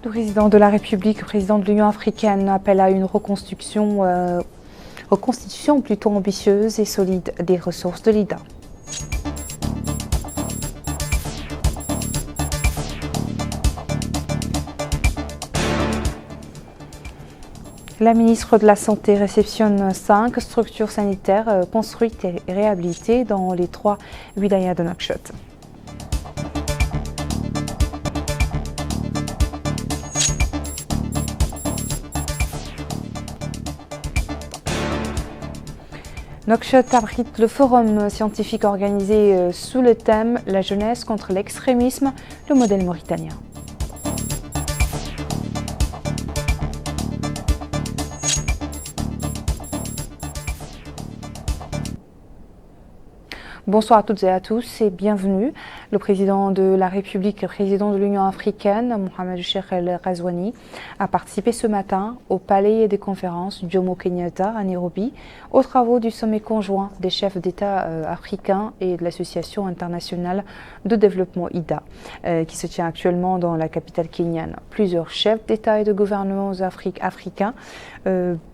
Le président de la République, le président de l'Union africaine appelle à une reconstitution plutôt ambitieuse et solide des ressources de l'IDA. La ministre de la Santé réceptionne 5 structures sanitaires construites et réhabilitées dans les 3 wilayas de Nouakchott. Nouakchott abrite le forum scientifique organisé sous le thème « La jeunesse contre l'extrémisme, le modèle mauritanien ». Bonsoir à toutes et à tous et bienvenue. Le président de la République, le président de l'Union africaine, Mohamed Cheikh El Ghazouani, a participé ce matin au palais des conférences Jomo Kenyatta à Nairobi aux travaux du sommet conjoint des chefs d'État africains et de l'Association internationale de développement IDA, qui se tient actuellement dans la capitale kenyane. Plusieurs chefs d'État et de gouvernements africains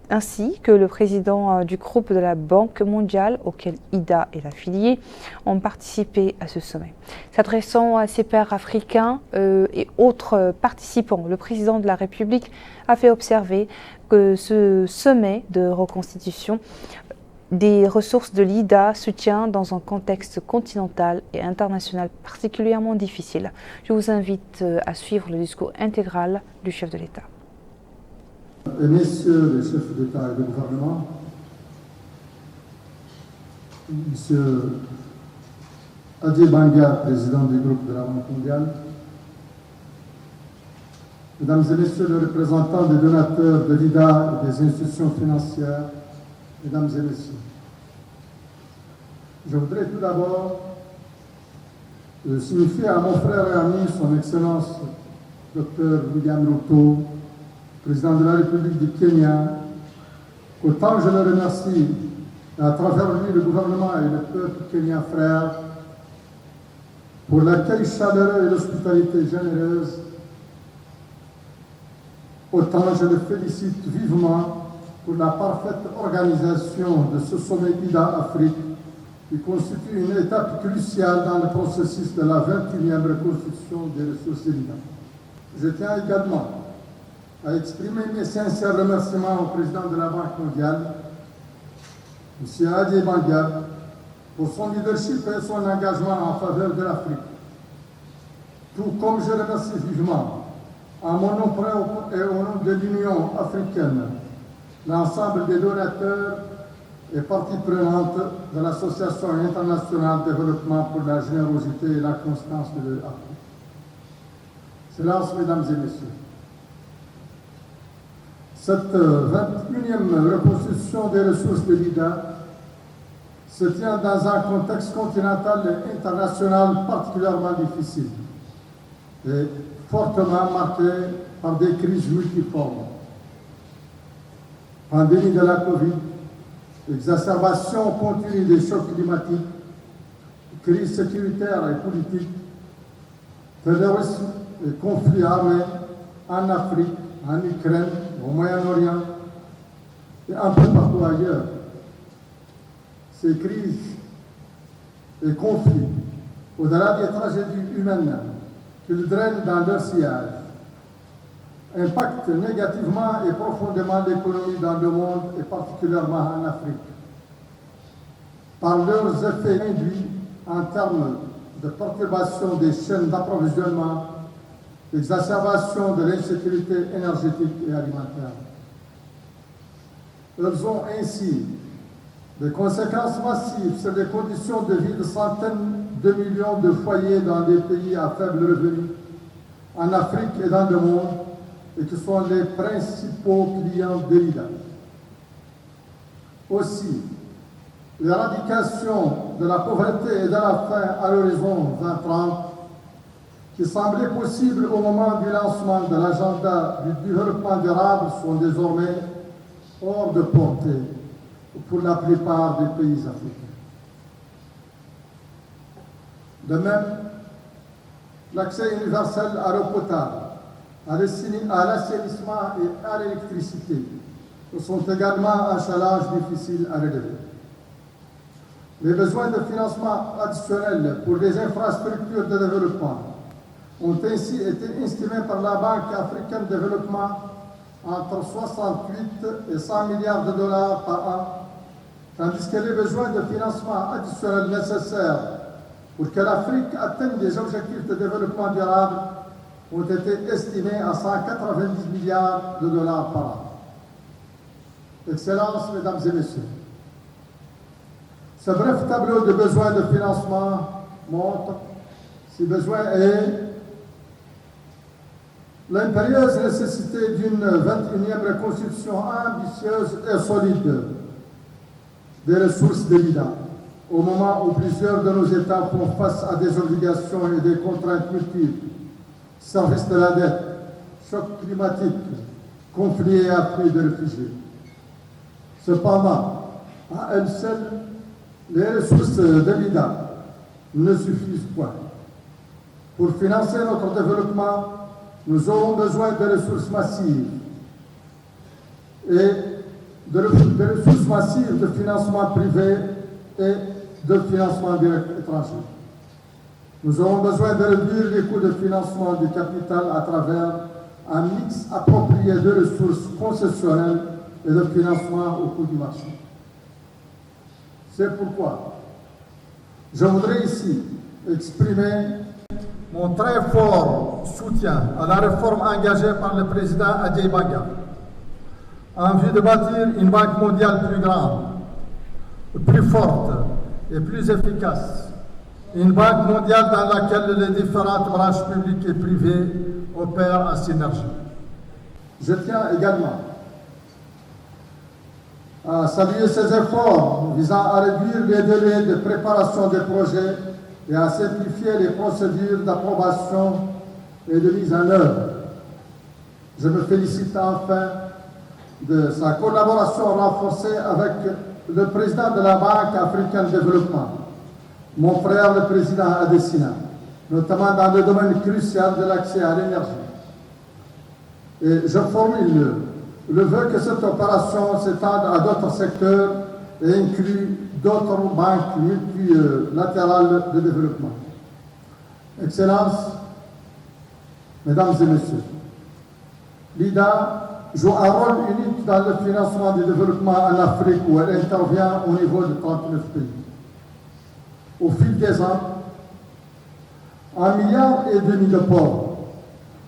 ainsi que le président du groupe de la Banque mondiale auquel IDA est affilié ont participé à ce sommet. S'adressant à ses pairs africains et autres participants, le président de la République a fait observer que ce sommet de reconstitution des ressources de l'IDA se tient dans un contexte continental et international particulièrement difficile. Je vous invite à suivre le discours intégral du chef de l'État. Et messieurs les chefs d'État et de gouvernement, monsieur Adjei Bangia, président du groupe de la Banque mondiale, mesdames et messieurs les représentants des donateurs de l'IDA et des institutions financières, mesdames et messieurs, je voudrais tout d'abord signifier à mon frère et ami, son Excellence Dr William Ruto, président de la République du Kenya, qu'autant je le remercie, à travers lui, le gouvernement et le peuple kenyan frère, pour l'accueil chaleureux et l'hospitalité généreuse, autant je le félicite vivement pour la parfaite organisation de ce sommet IDA-Afrique qui constitue une étape cruciale dans le processus de la 21e reconstitution des ressources de l'IDA. Je tiens également à exprimer mes sincères remerciements au président de la Banque mondiale, M. Adjei Bangia, pour son leadership et son engagement en faveur de l'Afrique. Tout comme je remercie vivement, en mon nom et au nom de l'Union africaine, l'ensemble des donateurs et parties prenantes de l'Association internationale de développement pour la générosité et la constance de l'Afrique. Silence, mesdames et messieurs. Cette 21e reconstitution des ressources de l'IDA se tient dans un contexte continental et international particulièrement difficile et fortement marqué par des crises multiformes. Pandémie de la Covid, exacerbation continue des chocs climatiques, crise sécuritaire et politique, terrorisme et conflits armés en Afrique, en Ukraine, au Moyen-Orient et un peu partout ailleurs. Ces crises et conflits, au-delà des tragédies humaines qu'ils drainent dans leur sillage, impactent négativement et profondément l'économie dans le monde et particulièrement en Afrique, par leurs effets induits en termes de perturbation des chaînes d'approvisionnement, exacerbation de l'insécurité énergétique et alimentaire. Elles ont ainsi des conséquences massives sur les conditions de vie de centaines de millions de foyers dans des pays à faible revenu, en Afrique et dans le monde, et qui sont les principaux clients de l'IDA. Aussi, l'éradication de la pauvreté et de la faim à l'horizon 2030, qui semblait possible au moment du lancement de l'agenda du développement durable, sont désormais hors de portée pour la plupart des pays africains. De même, l'accès universel à l'eau potable, à l'assainissement et à l'électricité sont également un challenge difficile à relever. Les besoins de financement additionnels pour les infrastructures de développement ont ainsi été estimés par la Banque africaine de développement entre 68 et 100 milliards de dollars par an, tandis que les besoins de financement additionnels nécessaires pour que l'Afrique atteigne des objectifs de développement durable ont été estimés à 190 milliards de dollars par an. Excellences, Mesdames et Messieurs, ce bref tableau de besoins de financement montre, si besoin est, l'impérieuse nécessité d'une 21e reconstitution ambitieuse et solide des ressources de l'IDA, au moment où plusieurs de nos États font face à des obligations et des contraintes multiples, service de la dette, choc climatique, conflits et afflux de réfugiés. Cependant, à elles seules, les ressources de l'IDA ne suffisent point. Pour financer notre développement, nous aurons besoin de ressources massives et de ressources massives de financement privé et de financement direct étranger. Nous aurons besoin de réduire les coûts de financement du capital à travers un mix approprié de ressources concessionnelles et de financement au coût du marché. C'est pourquoi je voudrais ici exprimer mon très fort soutien à la réforme engagée par le président Adjei Banga en vue de bâtir une banque mondiale plus grande, plus forte et plus efficace. Une banque mondiale dans laquelle les différentes branches publiques et privées opèrent en synergie. Je tiens également à saluer ces efforts visant à réduire les délais de préparation des projets et à simplifier les procédures d'approbation et de mise en œuvre. Je me félicite enfin de sa collaboration renforcée avec le président de la Banque africaine de développement, mon frère le président Adesina, notamment dans le domaine crucial de l'accès à l'énergie. Et je formule le vœu que cette opération s'étende à d'autres secteurs et inclut d'autres banques multilatérales de développement. Excellences, Mesdames et Messieurs, l'IDA joue un rôle unique dans le financement du développement en Afrique où elle intervient au niveau de 39 pays. Au fil des ans, 1,5 milliard de pauvres,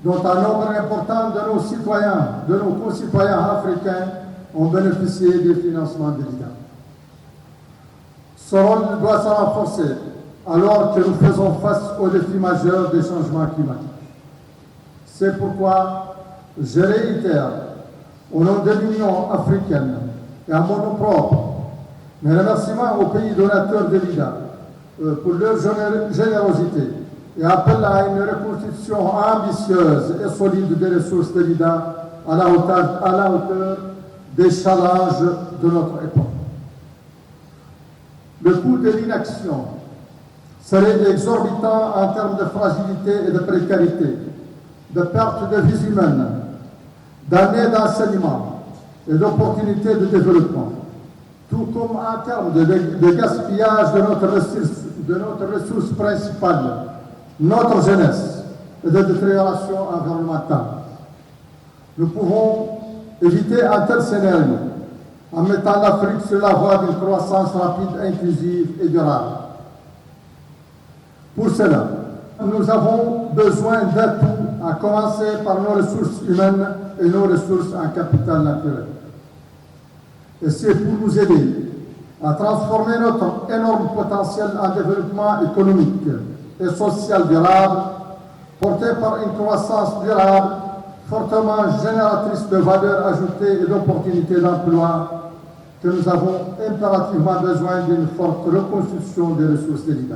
dont un nombre important de nos citoyens, de nos concitoyens africains, ont bénéficié des financements de l'IDA. Ce rôle doit se renforcer alors que nous faisons face aux défis majeurs des changements climatiques. C'est pourquoi je réitère, au nom de l'Union africaine et à mon nom propre, mes remerciements aux pays donateurs de l'IDA pour leur générosité et appelle à une reconstitution ambitieuse et solide des ressources de l'IDA à la hauteur des challenges de notre époque. Le coût de l'inaction serait exorbitant en termes de fragilité et de précarité, de perte de vies humaines, d'années d'enseignement et d'opportunités de développement, tout comme en termes de gaspillage de notre ressource principale, notre jeunesse, et de détérioration environnementale. Nous pouvons éviter un tel scénario en mettant l'Afrique sur la voie d'une croissance rapide, inclusive et durable. Pour cela, nous avons besoin d'atouts, à commencer par nos ressources humaines et nos ressources en capital naturel. Et c'est pour nous aider à transformer notre énorme potentiel en développement économique et social durable, porté par une croissance durable, fortement génératrice de valeur ajoutée et d'opportunités d'emploi, que nous avons impérativement besoin d'une forte reconstruction des ressources de l'IDA.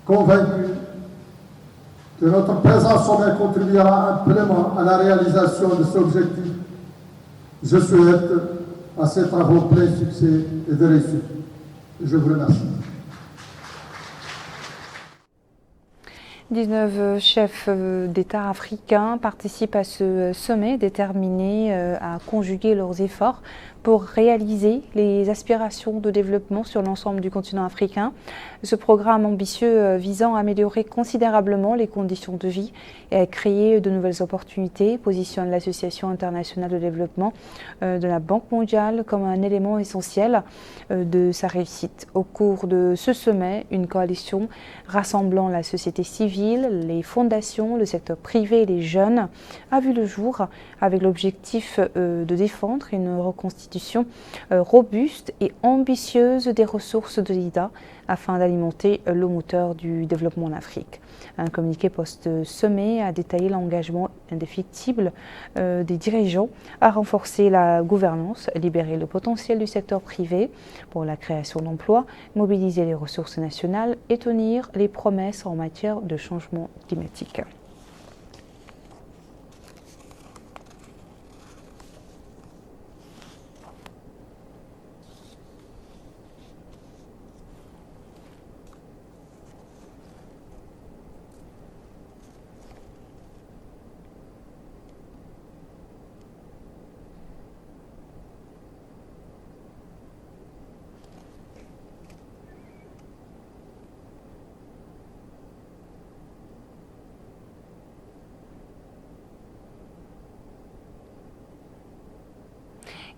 Convaincu que notre présent sommet contribuera amplement à la réalisation de cet objectif, je souhaite à ces travaux plein succès et de réussite. Je vous remercie. 19 chefs d'État africains participent à ce sommet déterminés à conjuguer leurs efforts pour réaliser les aspirations de développement sur l'ensemble du continent africain. Ce programme ambitieux visant à améliorer considérablement les conditions de vie et à créer de nouvelles opportunités positionne l'Association internationale de développement de la Banque mondiale comme un élément essentiel de sa réussite. Au cours de ce sommet, une coalition rassemblant la société civile, les fondations, le secteur privé et les jeunes a vu le jour avec l'objectif de défendre une reconstitution robuste et ambitieuse des ressources de l'IDA afin d'alimenter le moteur du développement en Afrique. Un communiqué post-sommet a détaillé l'engagement indéfectible des dirigeants à renforcer la gouvernance, libérer le potentiel du secteur privé pour la création d'emplois, mobiliser les ressources nationales et tenir les promesses en matière de changement climatique.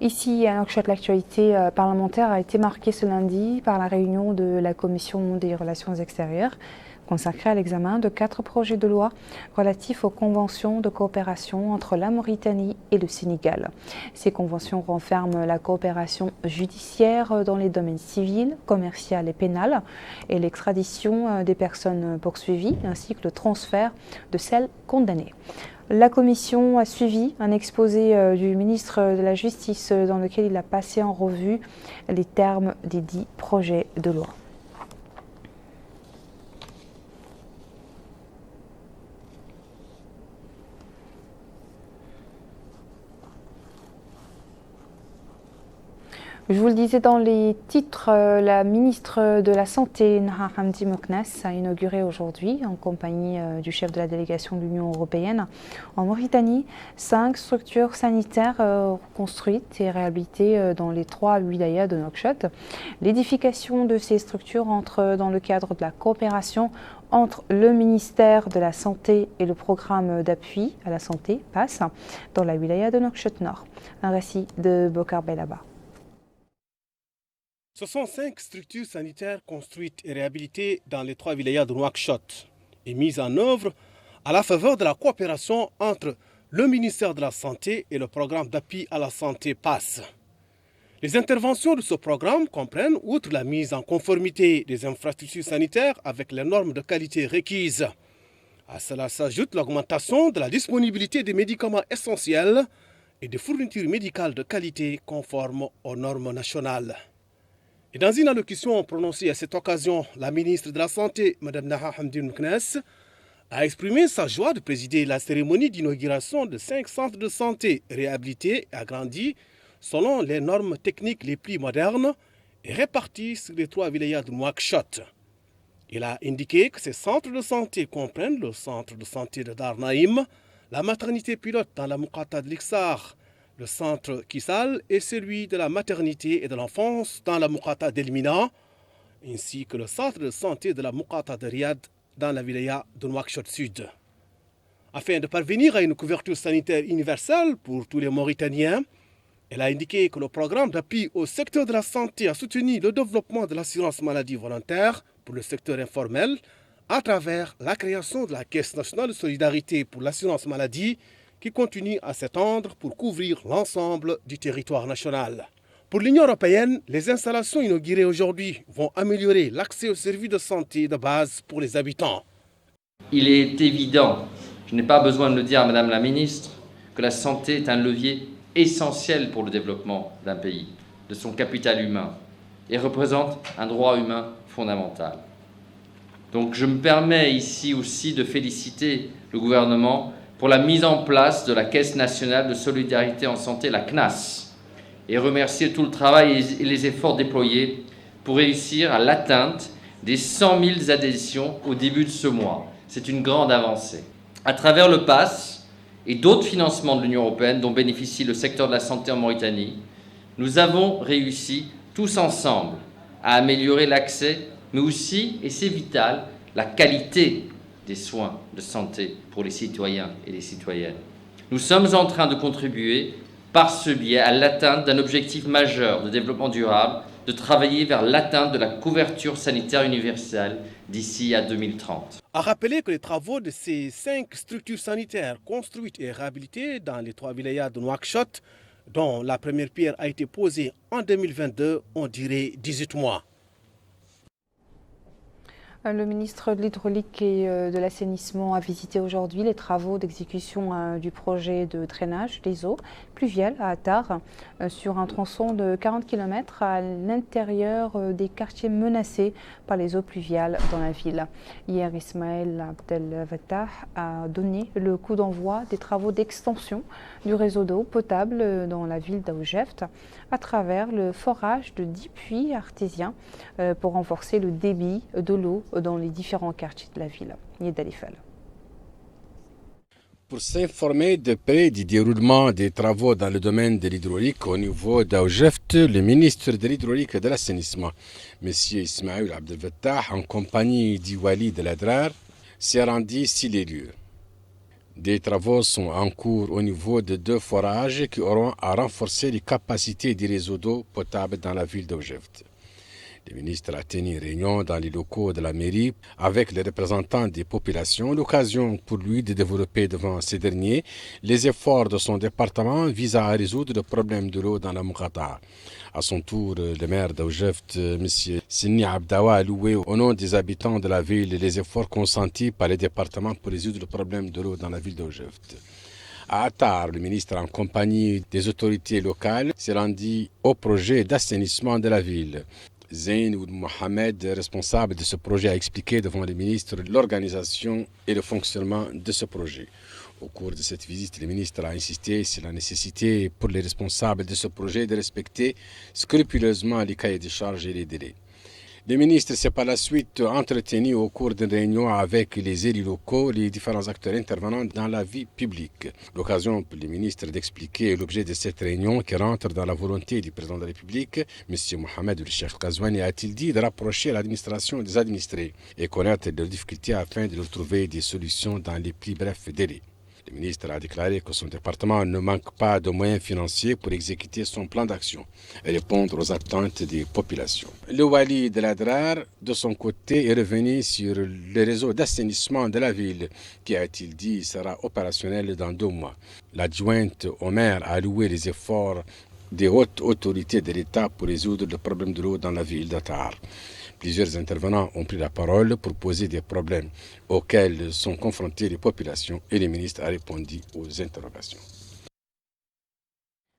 Ici, à Nouakchott, l'actualité parlementaire a été marquée ce lundi par la réunion de la Commission des relations extérieures consacrée à l'examen de 4 projets de loi relatifs aux conventions de coopération entre la Mauritanie et le Sénégal. Ces conventions renferment la coopération judiciaire dans les domaines civils, commercial et pénal et l'extradition des personnes poursuivies ainsi que le transfert de celles condamnées. La Commission a suivi un exposé du ministre de la Justice dans lequel il a passé en revue les termes des 10 projets de loi. Je vous le disais dans les titres, la ministre de la Santé, Naha Hamdi Mouknas, a inauguré aujourd'hui, en compagnie du chef de la délégation de l'Union européenne en Mauritanie, 5 structures sanitaires construites et réhabilitées dans les 3 wilayas de Nouakchott. L'édification de ces structures entre dans le cadre de la coopération entre le ministère de la Santé et le programme d'appui à la santé, PASS, dans la wilaya de Nouakchott Nord. Un récit de Bokar Belaba. Ce sont 5 structures sanitaires construites et réhabilitées dans les 3 wilayas de Nouakchott et mises en œuvre à la faveur de la coopération entre le ministère de la Santé et le programme d'appui à la santé PASS. Les interventions de ce programme comprennent, outre la mise en conformité des infrastructures sanitaires avec les normes de qualité requises, à cela s'ajoute l'augmentation de la disponibilité des médicaments essentiels et des fournitures médicales de qualité conformes aux normes nationales. Et dans une allocution prononcée à cette occasion, la ministre de la Santé, Mme Naha Hamdi Mouknas, a exprimé sa joie de présider la cérémonie d'inauguration de 5 centres de santé réhabilités et agrandis selon les normes techniques les plus modernes et répartis sur les 3 wilayas de Nouakchott. Il a indiqué que ces centres de santé comprennent le centre de santé de Dar Naïm, la maternité pilote dans la Moukata de l'Iksar, le centre Kissal et celui de la maternité et de l'enfance dans la Moukata d'Elmina, ainsi que le centre de santé de la Moukata de Riyad dans la wilaya de Nouakchott Sud. Afin de parvenir à une couverture sanitaire universelle pour tous les Mauritaniens, elle a indiqué que le programme d'appui au secteur de la santé a soutenu le développement de l'assurance maladie volontaire pour le secteur informel à travers la création de la Caisse nationale de solidarité pour l'assurance maladie qui continue à s'étendre pour couvrir l'ensemble du territoire national. Pour l'Union européenne, les installations inaugurées aujourd'hui vont améliorer l'accès aux services de santé de base pour les habitants. Il est évident, je n'ai pas besoin de le dire à Madame la Ministre, que la santé est un levier essentiel pour le développement d'un pays, de son capital humain, et représente un droit humain fondamental. Donc je me permets ici aussi de féliciter le gouvernement pour la mise en place de la Caisse nationale de solidarité en santé, la CNAS, et remercier tout le travail et les efforts déployés pour réussir à l'atteinte des 100 000 adhésions au début de ce mois. C'est une grande avancée. À travers le PASS et d'autres financements de l'Union européenne dont bénéficie le secteur de la santé en Mauritanie, nous avons réussi tous ensemble à améliorer l'accès, mais aussi, et c'est vital, la qualité des soins de santé pour les citoyens et les citoyennes. Nous sommes en train de contribuer par ce biais à l'atteinte d'un objectif majeur de développement durable, de travailler vers l'atteinte de la couverture sanitaire universelle d'ici à 2030. A rappelé que les travaux de ces 5 structures sanitaires construites et réhabilitées dans les 3 wilayas de Nouakchott, dont la première pierre a été posée en 2022, ont duré 18 mois. Le ministre de l'Hydraulique et de l'Assainissement a visité aujourd'hui les travaux d'exécution du projet de drainage des eaux pluviales à Attar sur un tronçon de 40 km à l'intérieur des quartiers menacés par les eaux pluviales dans la ville. Hier, Ismaël Abdel Fattah a donné le coup d'envoi des travaux d'extension du réseau d'eau potable dans la ville d'Aoujeft à travers le forage de 10 puits artésiens pour renforcer le débit de l'eau dans les différents quartiers de la ville. Yedalifal. Pour s'informer de près du déroulement des travaux dans le domaine de l'hydraulique au niveau d'Aoujeft, le ministre de l'Hydraulique et de l'Assainissement, M. Ismaël Abdel Fattah, en compagnie d'Iwali de l'Adrar, s'est rendu sur les lieux. Des travaux sont en cours au niveau de 2 forages qui auront à renforcer les capacités du réseau d'eau potable dans la ville d'Aoujeft. Le ministre a tenu une réunion dans les locaux de la mairie avec les représentants des populations, l'occasion pour lui de développer devant ces derniers les efforts de son département visant à résoudre le problème de l'eau dans la Moukata. À son tour, le maire d'Aoujeft, M. Sinni Abdawa, a loué au nom des habitants de la ville les efforts consentis par le département pour résoudre le problème de l'eau dans la ville d'Aoujeft. À Attar, le ministre, en compagnie des autorités locales, s'est rendu au projet d'assainissement de la ville. Zain Oud Mohamed, responsable de ce projet, a expliqué devant le ministre l'organisation et le fonctionnement de ce projet. Au cours de cette visite, le ministre a insisté sur la nécessité pour les responsables de ce projet de respecter scrupuleusement les cahiers de charges et les délais. Le ministre s'est par la suite entretenu au cours d'une réunion avec les élus locaux, les différents acteurs intervenants dans la vie publique. L'occasion pour le ministre d'expliquer l'objet de cette réunion qui rentre dans la volonté du président de la République, M. Mohamed El-Cheikh Ghazouani, a-t-il dit de rapprocher l'administration des administrés et connaître leurs difficultés afin de leur trouver des solutions dans les plus brefs délais. Le ministre a déclaré que son département ne manque pas de moyens financiers pour exécuter son plan d'action et répondre aux attentes des populations. Le Wali de l'Adrar, de son côté, est revenu sur le réseau d'assainissement de la ville qui, a-t-il dit, sera opérationnel dans 2 mois. L'adjointe au maire a loué les efforts des hautes autorités de l'État pour résoudre le problème de l'eau dans la ville d'Attar. Plusieurs intervenants ont pris la parole pour poser des problèmes auxquels sont confrontées les populations et le ministre a répondu aux interrogations.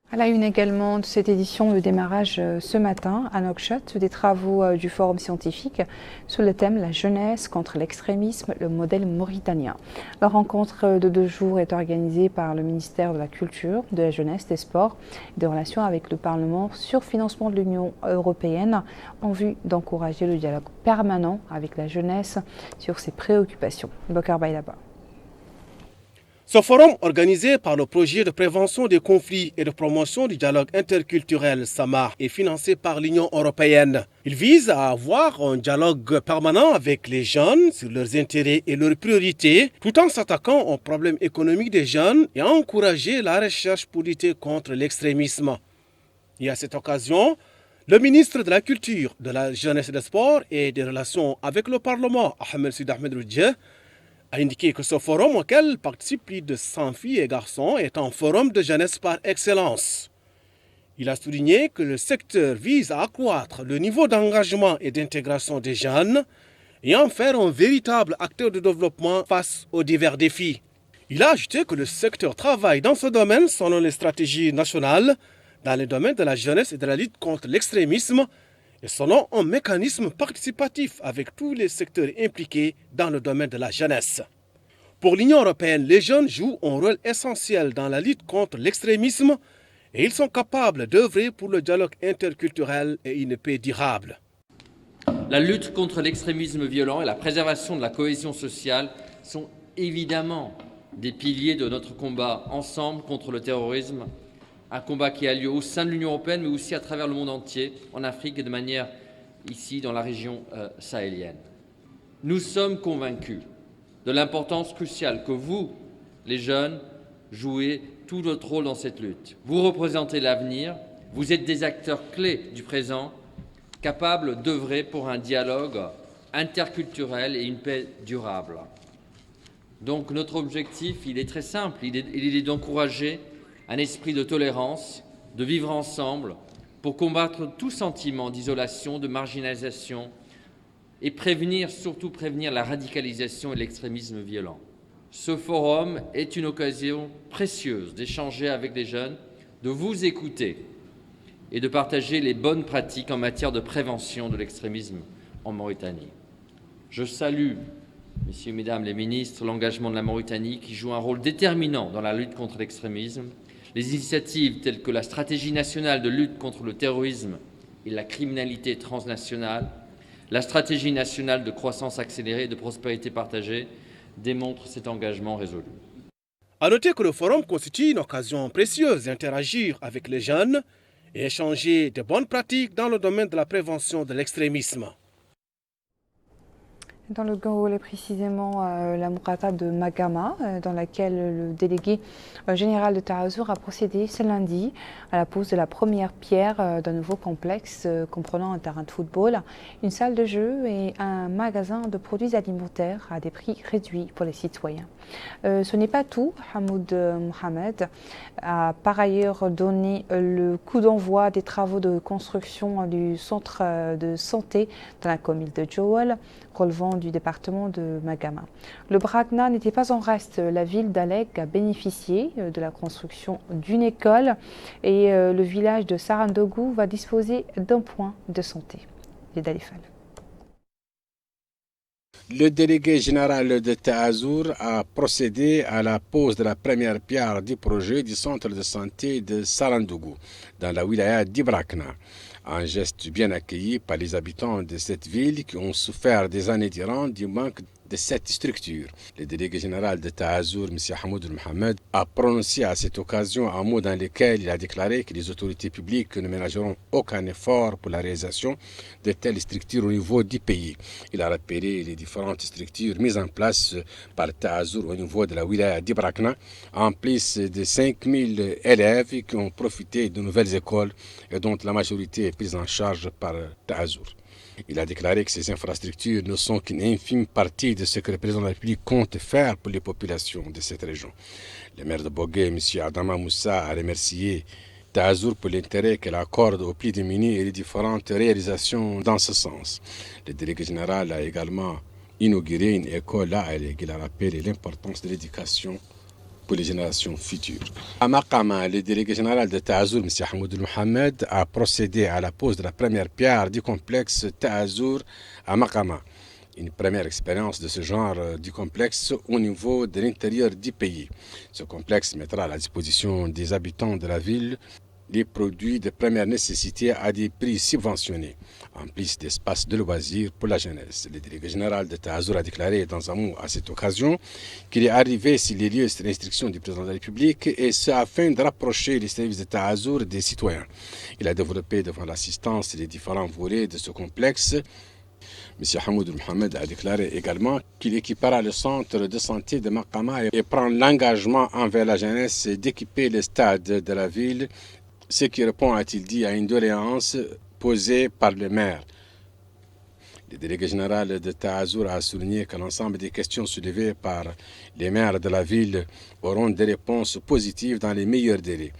À la une également de cette édition, le démarrage ce matin à Nouakchott des travaux du forum scientifique sous le thème « La jeunesse contre l'extrémisme, le modèle mauritanien ». La rencontre de 2 jours est organisée par le ministère de la Culture, de la Jeunesse, des Sports et des Relations avec le Parlement sur financement de l'Union européenne en vue d'encourager le dialogue permanent avec la jeunesse sur ses préoccupations. Bokar Baïlaba. Ce forum, organisé par le projet de prévention des conflits et de promotion du dialogue interculturel SAMAR, est financé par l'Union européenne. Il vise à avoir un dialogue permanent avec les jeunes sur leurs intérêts et leurs priorités, tout en s'attaquant aux problèmes économiques des jeunes et à encourager la recherche pour lutter contre l'extrémisme. Et à cette occasion, le ministre de la Culture, de la Jeunesse et des Sports et des Relations avec le Parlement, Ahmed Sid Ahmed Roudje, a indiqué que ce forum auquel participent plus de 100 filles et garçons est un forum de jeunesse par excellence. Il a souligné que le secteur vise à accroître le niveau d'engagement et d'intégration des jeunes et en faire un véritable acteur de développement face aux divers défis. Il a ajouté que le secteur travaille dans ce domaine selon les stratégies nationales dans les domaines de la jeunesse et de la lutte contre l'extrémisme et selon un mécanisme participatif avec tous les secteurs impliqués dans le domaine de la jeunesse. Pour l'Union européenne, les jeunes jouent un rôle essentiel dans la lutte contre l'extrémisme et ils sont capables d'œuvrer pour le dialogue interculturel et une paix durable. La lutte contre l'extrémisme violent et la préservation de la cohésion sociale sont évidemment des piliers de notre combat ensemble contre le terrorisme, un combat qui a lieu au sein de l'Union européenne, mais aussi à travers le monde entier, en Afrique et de manière ici dans la région sahélienne. Nous sommes convaincus de l'importance cruciale que vous, les jeunes, jouez tout votre rôle dans cette lutte. Vous représentez l'avenir, vous êtes des acteurs clés du présent, capables d'œuvrer pour un dialogue interculturel et une paix durable. Donc notre objectif, il est très simple, il est d'encourager un esprit de tolérance, de vivre ensemble pour combattre tout sentiment d'isolation, de marginalisation et surtout prévenir la radicalisation et l'extrémisme violent. Ce forum est une occasion précieuse d'échanger avec les jeunes, de vous écouter et de partager les bonnes pratiques en matière de prévention de l'extrémisme en Mauritanie. Je salue, messieurs, mesdames les ministres, l'engagement de la Mauritanie qui joue un rôle déterminant dans la lutte contre l'extrémisme. Les initiatives telles que la stratégie nationale de lutte contre le terrorisme et la criminalité transnationale, la stratégie nationale de croissance accélérée et de prospérité partagée démontrent cet engagement résolu. A noter que le forum constitue une occasion précieuse d'interagir avec les jeunes et échanger de bonnes pratiques dans le domaine de la prévention de l'extrémisme. Dans le Gao, précisément la Mourata de Magama, dans laquelle le délégué général de Taazour a procédé ce lundi à la pose de la première pierre d'un nouveau complexe comprenant un terrain de football, une salle de jeu et un magasin de produits alimentaires à des prix réduits pour les citoyens. Ce n'est pas tout. Hamoud Mohamed a par ailleurs donné le coup d'envoi des travaux de construction du centre de santé dans la commune de Joal, relevant du département de Magama. Le Brakna n'était pas en reste. La ville d'Alek a bénéficié de la construction d'une école et le village de Sarandougou va disposer d'un point de santé. Le délégué général de Taazour a procédé à la pose de la première pierre du projet du centre de santé de Sarandougou, dans la wilaya d'Ibrakna. Un geste bien accueilli par les habitants de cette ville qui ont souffert des années durant du manque de cette structure. Le délégué général de Taazour, M. Hamoud Mohamed, a prononcé à cette occasion un mot dans lequel il a déclaré que les autorités publiques ne ménageront aucun effort pour la réalisation de telles structures au niveau du pays. Il a rappelé les différentes structures mises en place par Taazour au niveau de la wilaya d'Ibrakna, en plus de 5000 élèves qui ont profité de nouvelles écoles et dont la majorité est prise en charge par Taazour. Il a déclaré que ces infrastructures ne sont qu'une infime partie de ce que le président de la République compte faire pour les populations de cette région. Le maire de Bogué, M. Adama Moussa, a remercié Taazour pour l'intérêt qu'elle accorde aux plus démunis et les différentes réalisations dans ce sens. Le délégué général a également inauguré une école à Alek. Il a rappelé l'importance de l'éducation pour les générations futures. À Makama, le délégué général de Taazour, M. Hamoud Mohamed, a procédé à la pose de la première pierre du complexe Taazour à Makama. Une première expérience de ce genre du complexe au niveau de l'intérieur du pays. Ce complexe mettra à la disposition des habitants de la ville les produits de première nécessité à des prix subventionnés, en plus d'espaces de loisirs pour la jeunesse. Le délégué général de Taazour a déclaré dans un mot à cette occasion qu'il est arrivé sur les lieux sur l'instruction du président de la République et ce afin de rapprocher les services de Taazour des citoyens. Il a développé devant l'assistance les différents volets de ce complexe. M. Hamoud Mohamed a déclaré également qu'il équipera le centre de santé de Makama et prend l'engagement envers la jeunesse d'équiper le stade de la ville, ce qui répond, a-t-il dit, à une doléance posée par le maire. Le délégué général de Taazour a souligné que l'ensemble des questions soulevées par les maires de la ville auront des réponses positives dans les meilleurs délais.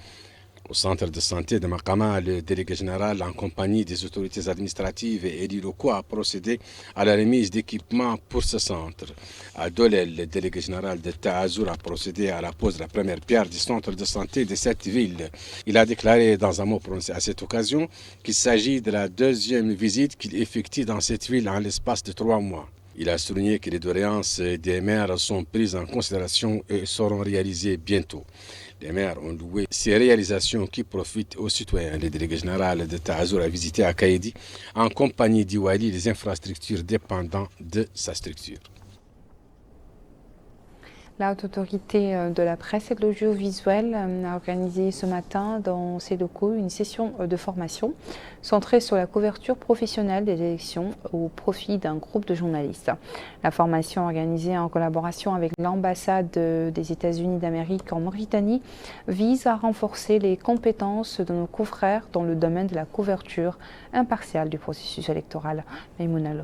Au centre de santé de Makama, le délégué général, en compagnie des autorités administratives et élus locaux, a procédé à la remise d'équipements pour ce centre. À Dolel, le délégué général de Taazour a procédé à la pose de la première pierre du centre de santé de cette ville. Il a déclaré dans un mot prononcé à cette occasion qu'il s'agit de la deuxième visite qu'il effectue dans cette ville en l'espace de 3 mois. Il a souligné que les doléances des maires sont prises en considération et seront réalisées bientôt. Les maires ont loué ces réalisations qui profitent aux citoyens. Le délégué général de Taazour a visité à Kaïdi en compagnie d'Iwali les infrastructures dépendant de sa structure. La Haute Autorité de la presse et de l'audiovisuel a organisé ce matin dans ses locaux une session de formation centrée sur la couverture professionnelle des élections au profit d'un groupe de journalistes. La formation organisée en collaboration avec l'ambassade des États-Unis d'Amérique en Mauritanie vise à renforcer les compétences de nos confrères dans le domaine de la couverture impartiale du processus électoral. Maïmouna Lo.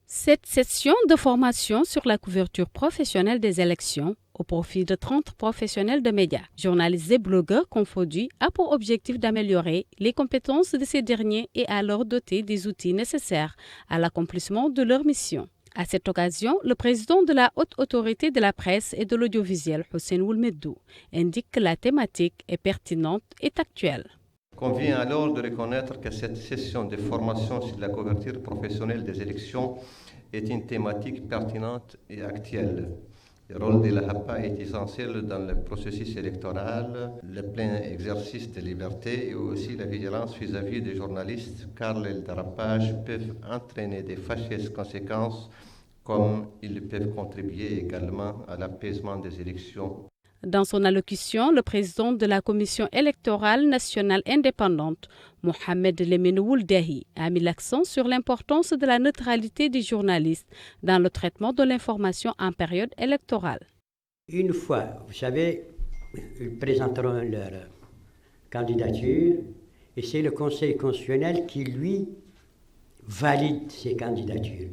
Cette session de formation sur la couverture professionnelle des élections au profit de 30 professionnels de médias, journalistes et blogueurs confondus, a pour objectif d'améliorer les compétences de ces derniers et à leur doter des outils nécessaires à l'accomplissement de leur mission. À cette occasion, le président de la Haute Autorité de la presse et de l'audiovisuel, Hussein Oulmeddou, indique que la thématique est pertinente et actuelle. Convient alors de reconnaître que cette session de formation sur la couverture professionnelle des élections est une thématique pertinente et actuelle. Le rôle de la HAPA est essentiel dans le processus électoral, le plein exercice des libertés et aussi la vigilance vis-à-vis des journalistes, car les dérapages peuvent entraîner de fâcheuses conséquences, comme ils peuvent contribuer également à l'apaisement des élections. Dans son allocution, le président de la Commission électorale nationale indépendante, Mohamed Lemine Ouldahi, a mis l'accent sur l'importance de la neutralité des journalistes dans le traitement de l'information en période électorale. Une fois, vous savez, ils présenteront leur candidature et c'est le Conseil constitutionnel qui, lui, valide ces candidatures.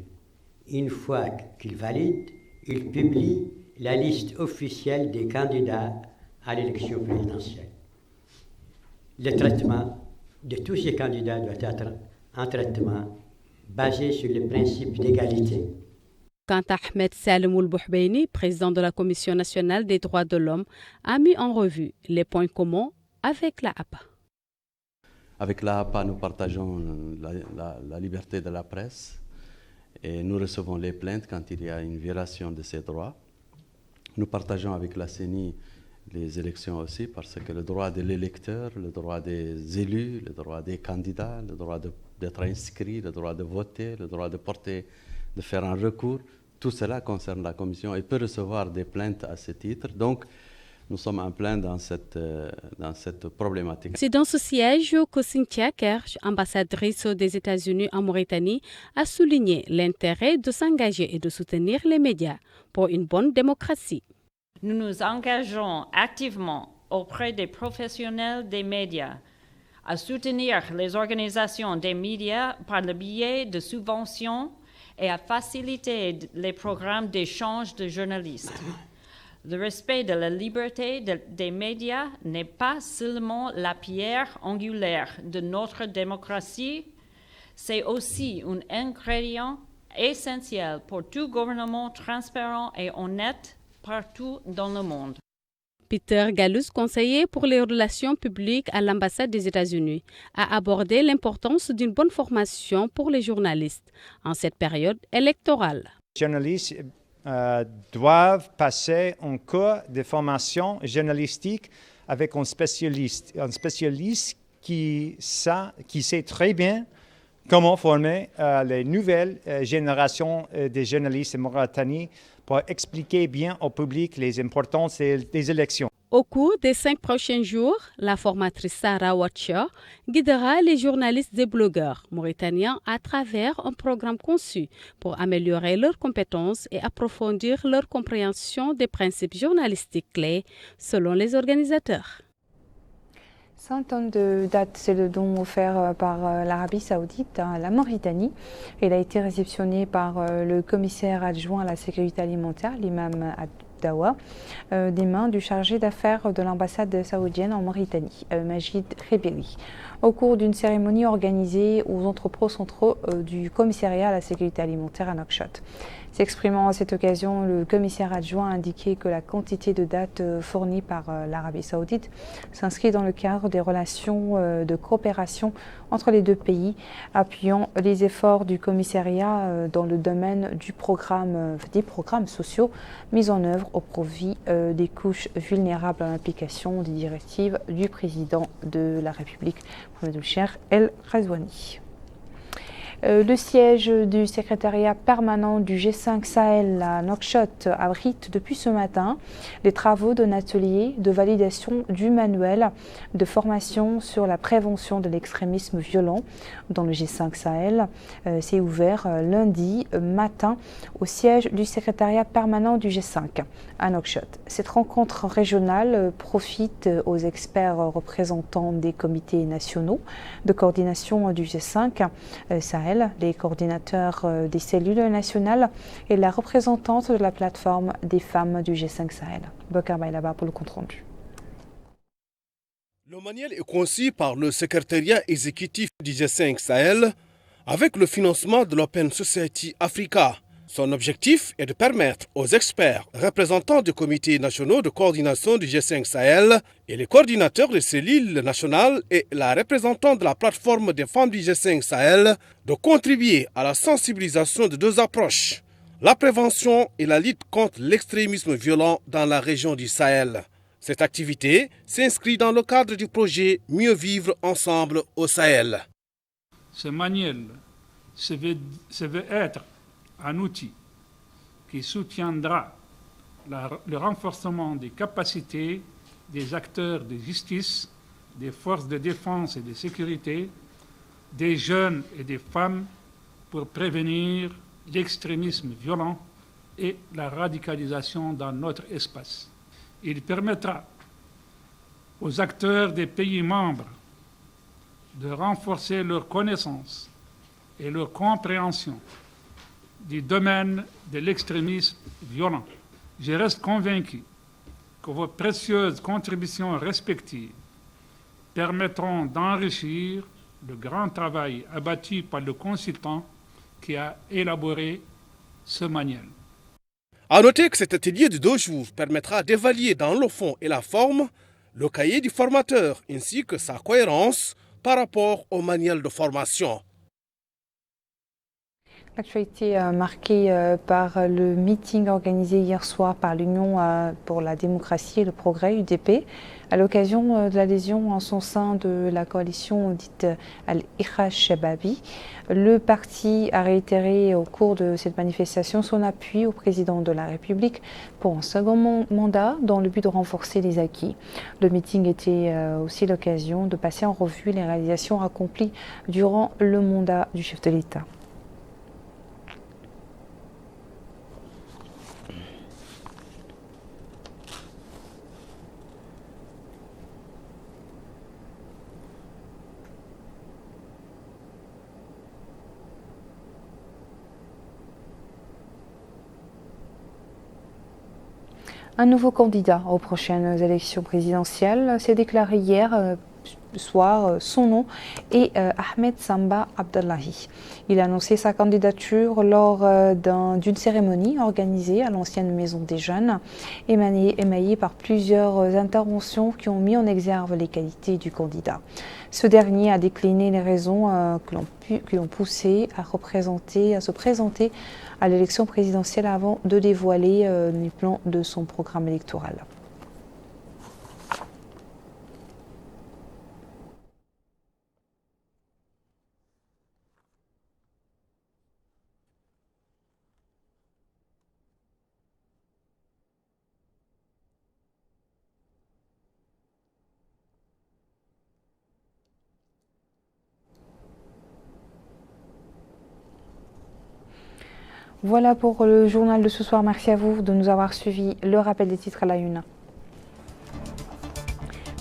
Une fois qu'il valide, il publie la liste officielle des candidats à l'élection présidentielle. Le traitement de tous ces candidats doit être un traitement basé sur le principe d'égalité. Quant à Ahmed Salim Oulbouhbeini, président de la Commission nationale des droits de l'homme, a mis en revue les points communs avec la HAPA. Avec la HAPA, nous partageons la liberté de la presse et nous recevons les plaintes quand il y a une violation de ces droits. Nous partageons avec la CENI les élections aussi parce que le droit de l'électeur, le droit des élus, le droit des candidats, le droit d'être inscrit, le droit de voter, le droit de faire un recours, tout cela concerne la Commission et peut recevoir des plaintes à ce titre. Donc, nous sommes en plein dans cette problématique. C'est dans ce siège que Cynthia Kersh, ambassadrice des États-Unis en Mauritanie, a souligné l'intérêt de s'engager et de soutenir les médias pour une bonne démocratie. Nous nous engageons activement auprès des professionnels des médias à soutenir les organisations des médias par le biais de subventions et à faciliter les programmes d'échange de journalistes. Le respect de la liberté des médias n'est pas seulement la pierre angulaire de notre démocratie, c'est aussi un ingrédient essentiel pour tout gouvernement transparent et honnête partout dans le monde. Peter Gallus, conseiller pour les relations publiques à l'ambassade des États-Unis, a abordé l'importance d'une bonne formation pour les journalistes en cette période électorale. Les journalistes doivent passer un cours de formation journalistique avec un spécialiste qui sait très bien comment former les nouvelles générations de journalistes en Mauritanie pour expliquer bien au public les importances des élections. Au cours des 5 prochains jours, la formatrice Sarah Watcher guidera les journalistes et blogueurs mauritaniens à travers un programme conçu pour améliorer leurs compétences et approfondir leur compréhension des principes journalistiques clés selon les organisateurs. 100 tonnes de dattes, c'est le don offert par l'Arabie Saoudite à la Mauritanie. Il a été réceptionné par le commissaire adjoint à la sécurité alimentaire, l'imam Dawa, des mains du chargé d'affaires de l'ambassade saoudienne en Mauritanie, Majid Rebeli, au cours d'une cérémonie organisée aux entrepôts centraux du commissariat à la sécurité alimentaire à Nouakchott. S'exprimant à cette occasion, le commissaire adjoint a indiqué que la quantité de dates fournies par l'Arabie Saoudite s'inscrit dans le cadre des relations de coopération entre les deux pays, appuyant les efforts du commissariat dans le domaine des programmes sociaux mis en œuvre au profit des couches vulnérables à l'application des directives du président de la République, Mohamed Cheikh El Ghazouani. Le siège du secrétariat permanent du G5 Sahel à Nouakchott abrite depuis ce matin les travaux d'un atelier de validation du manuel de formation sur la prévention de l'extrémisme violent dans le G5 Sahel. C'est ouvert lundi matin au siège du secrétariat permanent du G5 à Nouakchott. Cette rencontre régionale profite aux experts représentants des comités nationaux de coordination du G5 Sahel, les coordinateurs des cellules nationales et la représentante de la plateforme des femmes du G5 Sahel. Bokar Bailaba pour le compte-rendu. Le manuel est conçu par le secrétariat exécutif du G5 Sahel avec le financement de l'Open Society Africa. Son objectif est de permettre aux experts représentants des comités nationaux de coordination du G5 Sahel et les coordinateurs des cellules nationales et la représentante de la plateforme des femmes du G5 Sahel de contribuer à la sensibilisation de deux approches, la prévention et la lutte contre l'extrémisme violent dans la région du Sahel. Cette activité s'inscrit dans le cadre du projet Mieux vivre ensemble au Sahel. Ce manuel se veut être un outil qui soutiendra le renforcement des capacités des acteurs de justice, des forces de défense et de sécurité, des jeunes et des femmes pour prévenir l'extrémisme violent et la radicalisation dans notre espace. Il permettra aux acteurs des pays membres de renforcer leur connaissance et leur compréhension du domaine de l'extrémisme violent. Je reste convaincu que vos précieuses contributions respectives permettront d'enrichir le grand travail abattu par le consultant qui a élaboré ce manuel. A noter que cet atelier de 2 jours permettra d'évaluer dans le fond et la forme le cahier du formateur ainsi que sa cohérence par rapport au manuel de formation. L'actualité marquée par le meeting organisé hier soir par l'Union pour la démocratie et le progrès, UDP, à l'occasion de l'adhésion en son sein de la coalition dite Al-Ikhraj Shababi. Le parti a réitéré au cours de cette manifestation son appui au président de la République pour un second mandat dans le but de renforcer les acquis. Le meeting était aussi l'occasion de passer en revue les réalisations accomplies durant le mandat du chef de l'État. Un nouveau candidat aux prochaines élections présidentielles s'est déclaré hier soir. Son nom est Ahmed Samba Abdallahi. Il a annoncé sa candidature lors d'une cérémonie organisée à l'ancienne Maison des Jeunes, émaillée par plusieurs interventions qui ont mis en exergue les qualités du candidat. Ce dernier a décliné les raisons qui l'ont poussé à se présenter à l'élection présidentielle avant de dévoiler les plans de son programme électoral. Voilà pour le journal de ce soir. Merci à vous de nous avoir suivis. Le rappel des titres à la une.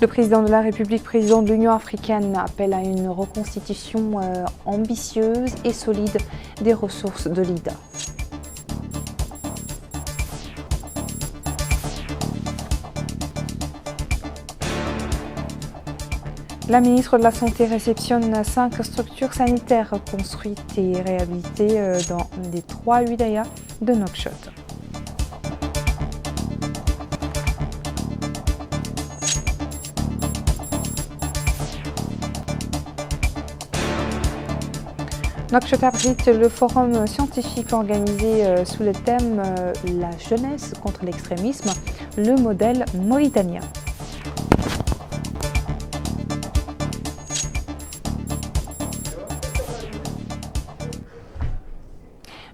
Le président de la République, président de l'Union africaine, appelle à une reconstitution ambitieuse et solide des ressources de l'IDA. La ministre de la Santé réceptionne 5 structures sanitaires construites et réhabilitées dans les 3 wilayas de Nouakchott. Nouakchott abrite le forum scientifique organisé sous le thème La jeunesse contre l'extrémisme, le modèle mauritanien.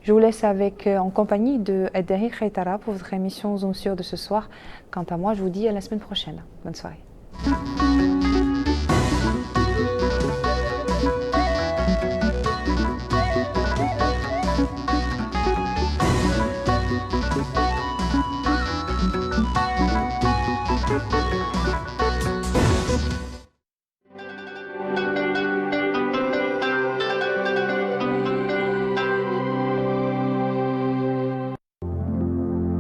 Je vous laisse en compagnie de Addahi Khaytara pour votre émission Zoom sur de ce soir. Quant à moi, je vous dis à la semaine prochaine. Bonne soirée.